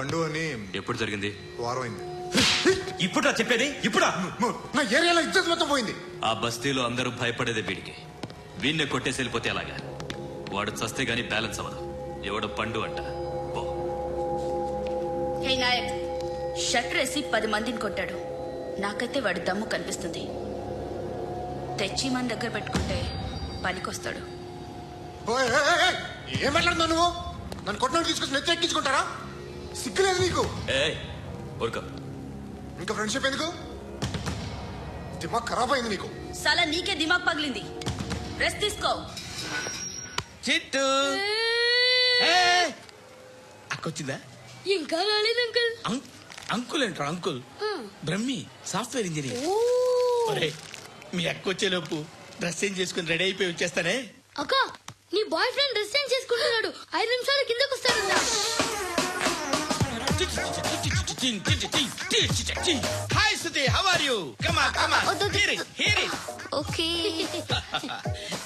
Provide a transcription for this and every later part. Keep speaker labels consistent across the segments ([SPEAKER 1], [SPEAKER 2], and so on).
[SPEAKER 1] పండు అని
[SPEAKER 2] ఎప్పుడు జరిగింది?
[SPEAKER 1] వారం అయింది.
[SPEAKER 2] ఇప్పుడా చెప్పేది? ఇప్పుడా?
[SPEAKER 1] నా ఏరియాలో ఇజ్జత్ మొత్తం పోయింది.
[SPEAKER 2] ఆ బస్తీలో అందరూ భయపడేదే వీడికి. వీణ్ణి కొట్టేసి వెళ్ళిపోతే అలాగా? వాడు చస్తే గానీ బ్యాలెన్స్ అవ్వదు. ఎవడో పండు అంట.
[SPEAKER 3] హే నాయక్, షట్టర్ వేసి 10 మందిని కొట్టాడు. నాకైతే వాడి దమ్ము కనిపిస్తుంది. తెచ్చి మన దగ్గర పెట్టుకుంటే పనికొస్తాడు.
[SPEAKER 1] ఏం మాట్లాడుతున్నావు నువ్వు? నన్ను కొట్టడానికి తీసుకొచ్చి నెత్తి ఎక్కించుకుంటారా? సిగ్గులేదు నీకు? ఇంకా ఫ్రెండ్షిప్ ఎందుకు? దిమాగ్ ఖరాబ్ అయింది నీకు.
[SPEAKER 3] సలా నీకే దిమాగ్ పగిలింది. రెస్ట్ తీసుకో.
[SPEAKER 4] చిట్టు అక్కొచ్చిందా?
[SPEAKER 5] ఇంకా రాలేదు అంకుల్.
[SPEAKER 4] అంకుల్ అంటారు అంకుల్. Brahmi software engineer. మీ అక్క వచ్చేలోపు డ్రెస్ చేంజ్ చేసుకుని రెడీ అయిపోయి వచ్చేస్తానే.
[SPEAKER 5] అక్క, నీ బాయ్ ఫ్రెండ్ డ్రెస్ చేంజ్ చేసుకుంటున్నాడు. 5 నిమిషాలు కిందకు వస్తాడు.
[SPEAKER 4] Hi Suthi, how are you? Come on come on, hear it.
[SPEAKER 5] Okay.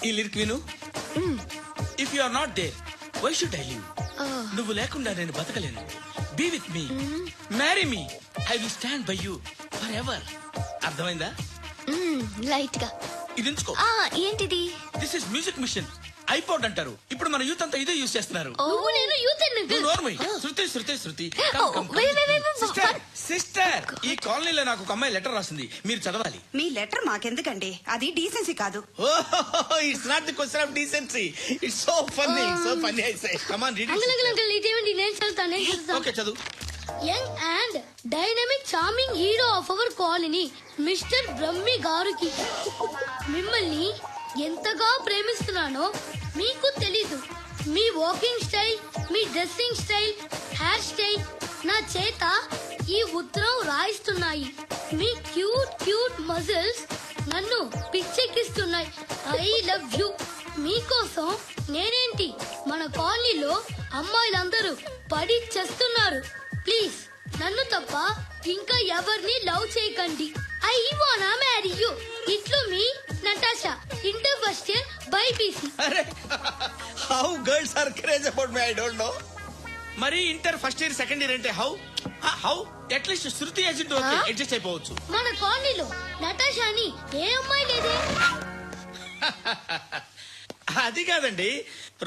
[SPEAKER 4] ఈ లిరిక్ విను. If you are not there, why should I live? నువ్వు లేకుండా నేను బతకలేను. Be with me, marry me, I will stand by you for ever. అర్థమైందా?
[SPEAKER 5] Light గా.
[SPEAKER 4] ఇది ఎంచుకో.
[SPEAKER 5] ఏంటిది?
[SPEAKER 4] This is music machine. IPod అంటారు. ఇప్పుడు మన యూత్ అంతా ఇదే యూజ్ చేస్తున్నారు.
[SPEAKER 5] నేను youth
[SPEAKER 4] Shruti Shruti Shruti.
[SPEAKER 5] Sister,
[SPEAKER 4] sister, ఈ కాలనీలో నాకు ఒక అమ్మాయి లెటర్ రాసింది, మీరు చదవాలి.
[SPEAKER 6] మీ లెటర్ మాకెందుకండి? అది డీసెన్సీ కాదు.
[SPEAKER 4] It's not the question of decency. It's so funny, so funny. I say come on read.
[SPEAKER 5] ఇదేమిటి? నేను చదువుతాను.
[SPEAKER 4] ఓకే చదువు.
[SPEAKER 5] Young and dynamic charming hero of our colony mister Brahmi గారికి మిమ్మల్ని ఎంతగా ప్రేమిస్తున్నానో మీకు తెలీదు. మీ వాకింగ్ స్టైల్, మీ డ్రెస్సింగ్ స్టైల్, హెయిర్ స్టైల్ నా చేత ఈ ఉత్తరం రాయిస్తున్నాయి. మీ క్యూట్ క్యూట్ మజిల్స్ నన్ను పిచ్చెక్కిస్తున్నాయి. I love you. మీకోసం నేనేంటి, మన కాలనీలో అమ్మాయిలందరూ పడి చేస్తున్నారు. ప్లీజ్ నన్ను తప్ప ఇంకా ఎవరిని లవ్ చేయకండి. ఐ వానా మ్యారీ యూ. ఇట్లు మీ Natasha, inter first year BiPC.
[SPEAKER 4] అరే, how girls are craze about me, I don't know. మరి inter first year second year అంటే how how at least Shruti agent okay adjust అయిపోవచ్చు.
[SPEAKER 5] మన కాలనీలో నటాషాని ఏ అమ్మాయి లేదే.
[SPEAKER 4] అది కాదండి,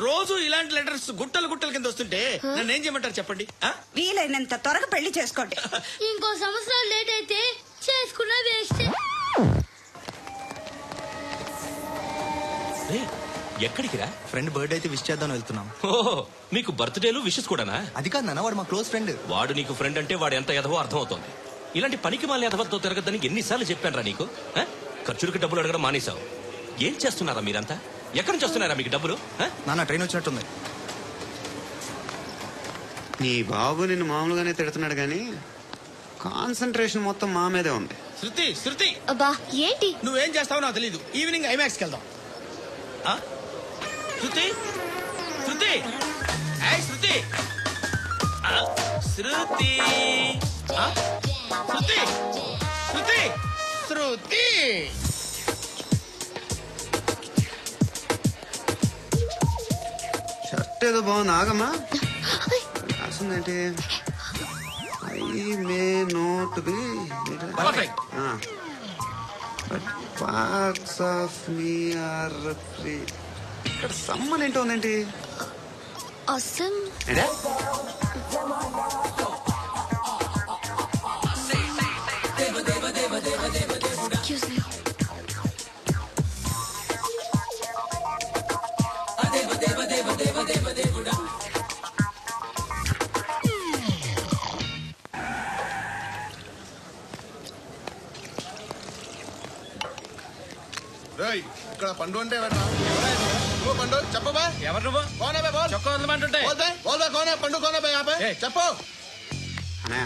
[SPEAKER 4] రోజు ఇలాంటి లెటర్స్ గుట్టలు గుట్టల కింద వస్తుంటే నన్ను ఏం చేయమంటారు చెప్పండి?
[SPEAKER 6] వీలైనంత త్వరగా పెళ్లి చేసుకోండి.
[SPEAKER 5] ఇంకో సంవత్సరాలు లేట్ అయితే చేసుకున్న వేస్ట్.
[SPEAKER 7] ఎక్కడికి రా?
[SPEAKER 8] ఫ్రెండ్ బర్త్డే అయితే విష్ చేద్దాం వెళ్తున్నాం.
[SPEAKER 2] ఓహో, మీకు బర్త్డేలు విషెస్ కూడానా?
[SPEAKER 8] అది కాదు నాన్న, వాడు మా క్లోజ్ ఫ్రెండ్.
[SPEAKER 2] వాడు నీకు ఫ్రెండ్ అంటే వాడు ఎంత ఎదవో అర్థమవుతోంది. ఇలాంటి పనికి మాలిన ఎదవతో తిరగద్దని ఎన్నిసార్లు చెప్పానురా నీకు? ఖర్చులకి డబ్బులు అడగడం మానేశావు. ఏం చేస్తున్నారా మీరంతా? ఎక్కడి నుంచి వస్తున్నారా మీకు డబ్బులు?
[SPEAKER 8] నాన్న ట్రైన్ వచ్చినట్టుంది.
[SPEAKER 9] నీ బాబు నిన్ను మామూలుగానే తిడుతున్నాడు గానీ కాన్సన్ట్రేషన్ మొత్తం మా మీదే ఉంది.
[SPEAKER 4] శృతి శృతి,
[SPEAKER 5] అబ్బా ఏంటి?
[SPEAKER 4] నువ్వేం చేస్తావో నాకు తెలీదు. ఈవినింగ్ ఐమాక్స్కి వెళ్దాం. శృతి శృతి, శృతి శృతి శృతి శృతి శృతి.
[SPEAKER 9] షర్ట్ ఏదో బాగుంది, ఆగమ్మా. రాసిందేంటి? I may not be but parts of me are free. ఇక్కడ సమ్మన్ ఏంటో ఉందేంటి?
[SPEAKER 5] అసలు
[SPEAKER 1] ఇక్కడ పండు అంటే ఎవరా? పండు చెప్పబా.
[SPEAKER 4] ఎవరు నువ్వు? చొక్కా వదలమంటుంటే
[SPEAKER 1] పండు చెప్పు.
[SPEAKER 9] అనే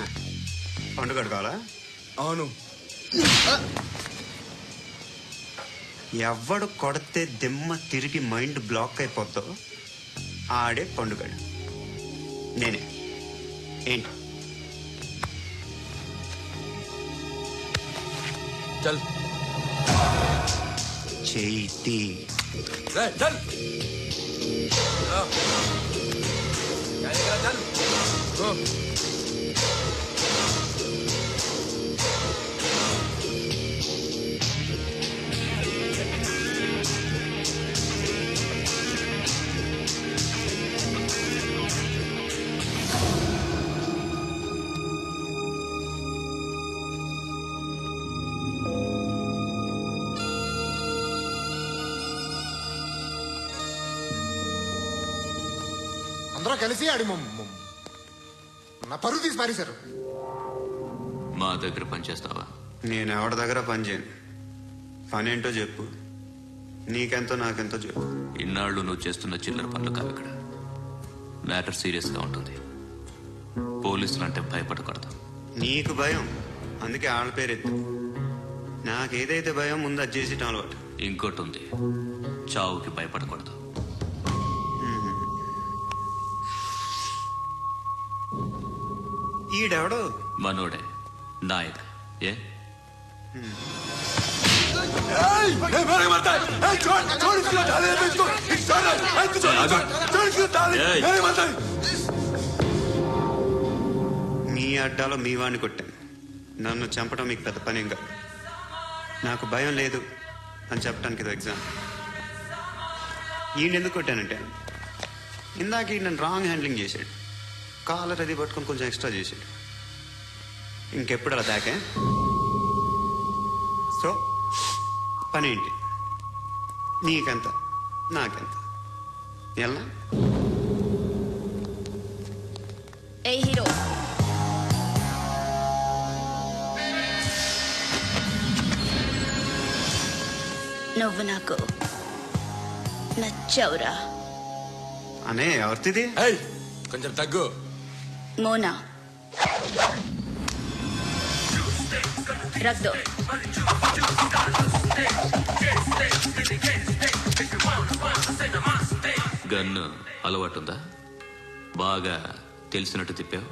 [SPEAKER 9] పండు కట్టుకోవాలా?
[SPEAKER 1] అవును.
[SPEAKER 9] ఎవడు కొడితే దిమ్మ తిరిగి మైండ్ బ్లాక్ అయిపోద్దో ఆడే పండుగడు. నేనే. ఏంటి?
[SPEAKER 2] చల్
[SPEAKER 9] చేతి
[SPEAKER 2] చల్.
[SPEAKER 1] అందరూ కలిసి ఆడి నా పరువు తీసి పారేశారు.
[SPEAKER 2] మా దగ్గర పనిచేస్తావా?
[SPEAKER 9] నేను ఎవరి దగ్గర పని చేయను. పని ఏంటో చెప్పు. నీకెంతో నాకెంతో చెప్పు.
[SPEAKER 2] ఇన్నాళ్ళు నువ్వు చేస్తున్న చిల్లర పనులు కావు ఇక్కడ. మ్యాటర్ సీరియస్ గా ఉంటుంది. పోలీసులు అంటే భయపడకూడదు.
[SPEAKER 9] నీకు భయం, అందుకే ఆళ్ళ పేరెత్తు. నాకేదైతే భయం ముందు అది చేసేటం అలవాటు.
[SPEAKER 2] ఇంకోటి ఉంది, చావుకి భయపడకూడదు.
[SPEAKER 9] ఈడెవడు?
[SPEAKER 2] మనోడే నాయక్. ఏ
[SPEAKER 9] మీ అడ్డాలో మీ వాడిని కొట్టాను. నన్ను చంపడం మీకు పెద్ద పని ఇంకా. నాకు భయం లేదు అని చెప్పడానికి ఇది ఎగ్జామ్. ఈయన ఎందుకు కొట్టానంటే ఇందాక ఈయన నన్ను రాంగ్ హ్యాండ్లింగ్ చేశాడు. కాలర్ అది పట్టుకొని కొంచెం ఎక్స్ట్రా చేశాడు. ఇంకెప్పుడు అలా దాకే. సో పని ఏంటి? నీకెంత నాకెంత ఎలా?
[SPEAKER 3] ఏ హీరో, నువ్వు నాకు నచ్చావురా.
[SPEAKER 9] అనే ఎవరిది?
[SPEAKER 1] కొంచెం తగ్గు.
[SPEAKER 3] మోనా రక్ దో.
[SPEAKER 2] గన్ను అలవాటుందా? బాగా తెలిసినట్టు తిప్పావు.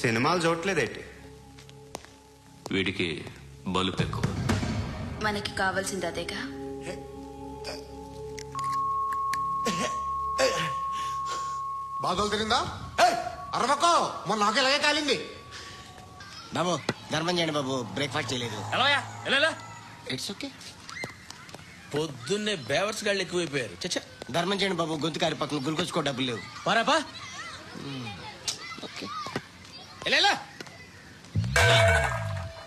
[SPEAKER 9] సినిమాలు చూడట్లేదేంటి?
[SPEAKER 2] వీడికి బలుపు ఎక్కువ.
[SPEAKER 3] మనకి కావాల్సింది అదేగా.
[SPEAKER 1] బాధలు తిరిందా? అరవకో, మొన్న నాకు ఇలాగే కాలింది.
[SPEAKER 7] బాబు ధర్మం చేయండి బాబు, బ్రేక్ఫాస్ట్ చేయలేదు.
[SPEAKER 4] ఎలా
[SPEAKER 7] ఇట్స్ ఓకే.
[SPEAKER 4] పొద్దున్నే బేవర్స్ గాళ్ళు ఎక్కువైపోయారు. చచ్చా,
[SPEAKER 7] ధర్మం చేయండి బాబు, గొంతు కారిపోతుంది, గురికొచ్చుకో డబ్బులు లేవు.
[SPEAKER 4] పారాపా.
[SPEAKER 7] ఓకే.
[SPEAKER 4] ఎలా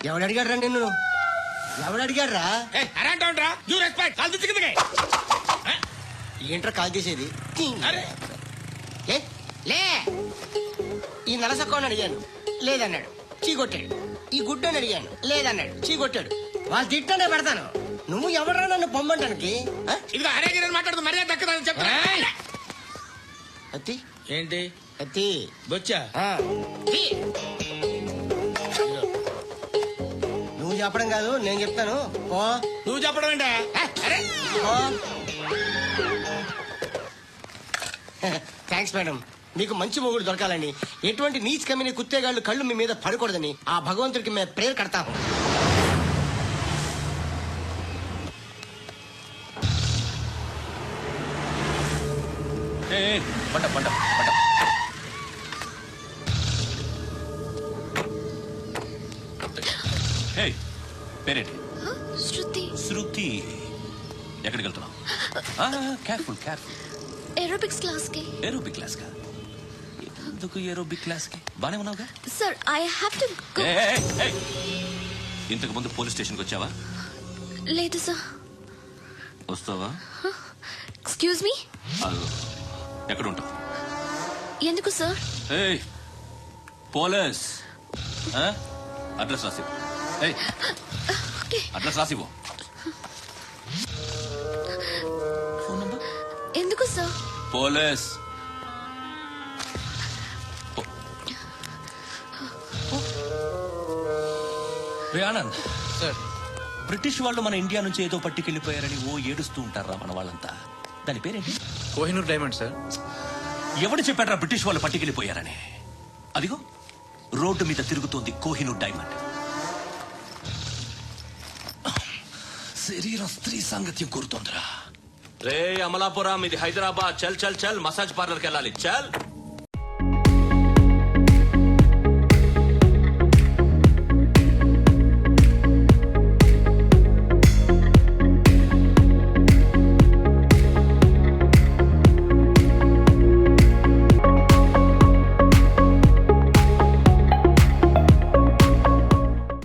[SPEAKER 7] ఎవడు అడిగాడు రా నిన్ను? ఎవడు అడిగాడు రా?
[SPEAKER 4] అరాంటా యూ రెస్పెక్ట్ కాల్ దిక్కుదిగే.
[SPEAKER 7] ఏంట్రా కాల్ తీసేది?
[SPEAKER 4] అరే
[SPEAKER 7] ఏ లే. ఈ నలసక్కని అడిగాను, లేదన్నాడు, చీ కొట్టాడు. ఈ గుడ్డని అడిగాను, లేదన్నాడు, చీ కొట్టాడు. వాళ్ళు తిట్టానే పెడతాను. నువ్వు ఎవడరా నన్ను పొమ్మంటానికి?
[SPEAKER 4] ఇదిగో అరే గిరని మాట్లాడుతూ మర్యాద దక్కదని చెప్తా.
[SPEAKER 7] అత్తి
[SPEAKER 4] ఏంటి
[SPEAKER 7] అత్తి
[SPEAKER 4] బొచ్చా?
[SPEAKER 7] నువ్వు చెప్పడం కాదు, నేను చెప్తాను. ఓ
[SPEAKER 4] నువ్వు చెప్పడం ఏంటా? అరే
[SPEAKER 7] థ్యాంక్స్ మేడం. మీకు మంచి మొగుడు దొరకాలని, ఎటువంటి నీచ్ కమ్మిన కుత్తేగాళ్ళు కళ్ళు మీ మీద పడకూడదని ఆ భగవంతుడికి మేము ప్రేయర్ కడతాము.
[SPEAKER 2] పంట పంట పంట. పేరేంటి?
[SPEAKER 5] శృతి.
[SPEAKER 2] శృతి. ఎక్కడికి వెళ్తున్నావు? Careful careful.
[SPEAKER 5] ఏరోబిక్స్ క్లాస్ కి.
[SPEAKER 2] ఏరోబిక్ క్లాస్ కా? ఎందుకు ఏరోబిక్ క్లాస్ కి? బానే ఉన్నావుగా?
[SPEAKER 5] Sir I have to go.
[SPEAKER 2] ఇంతకు ముందు పోలీస్ స్టేషన్కి వచ్చావా?
[SPEAKER 5] లేదు సార్.
[SPEAKER 2] వస్తావా?
[SPEAKER 5] Excuse me.
[SPEAKER 2] ఎక్కడ ఉంటావు?
[SPEAKER 5] ఎందుకు సార్?
[SPEAKER 2] పోలీస్ అడ్రస్ రాసివ్వు. అడ్రస్ రాసివ్వు. Phone number.
[SPEAKER 5] ఎందుకు sir?
[SPEAKER 2] Police. Anand
[SPEAKER 8] sir,
[SPEAKER 2] British వాళ్ళు మన ఇండియా నుంచి ఏదో పట్టుకెళ్లిపోయారని ఏడుస్తూ ఉంటారా మన వాళ్ళంతా? దాని పేరేంటి?
[SPEAKER 8] Kohinoor diamond sir.
[SPEAKER 2] ఎవడు చెప్పాడ్రా బ్రిటిష్ వాళ్ళు పట్టుకెళ్లిపోయారని? అదిగో రోడ్డు మీద తిరుగుతోంది కోహినూర్ డైమండ్. శరీరం స్త్రీ సాంగత్యం కోరుతోందిరా. రే అమలాపురం, ఇది హైదరాబాద్. చల్ చల్ చల్, మసాజ్ పార్లర్కి వెళ్ళాలి. చల్.